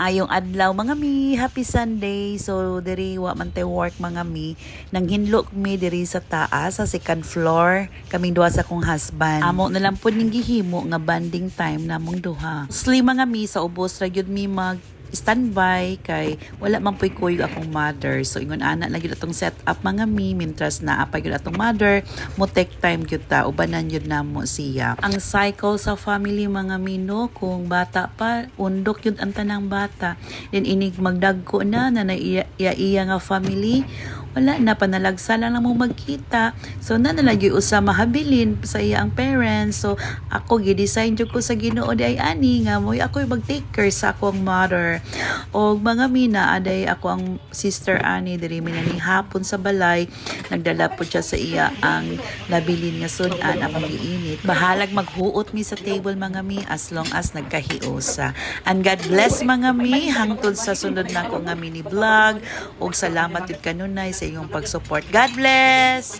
Maayong adlaw mga mi, happy Sunday. So diri wa man tay work mga mi, nang hinlo mi diri sa taas sa second floor. Kaming duha sa kong husband. Amo na lang pud ning gihimo nga bonding time namong duha. Mostly mga mi sa ubos ra gyud mi mag standby kay wala man po'y kuyo akong mother. So ingon ana lang gyud atong set up mga mi mintras na apa gyud atong mother mo take time gyud ta ubanan gyud namo siya. Ang cycle sa family mga mino kung bata pa undok gyud ang tanang bata. Then inig magdagko na iya nga family wala na panalagsa lang mo magkita. So na nalagyo usa mahabilin sa iya ang parents. So ako gi-design jud ko sa Ginoo di ay ani nga mo ako mag-take care sa akong mother. Og mga mina aday ako ang sister ani diri minaning hapon sa balay nagdala po siya sa iya ang labilin nga sudan ang giinit. Bahalag maghuot mi sa table mga mi as long as nagkahiusa. And God bless mga mi hangtod sa sunod na ko nga mini vlog. Og salamat jud kanunay sa iyong pag-support. God bless!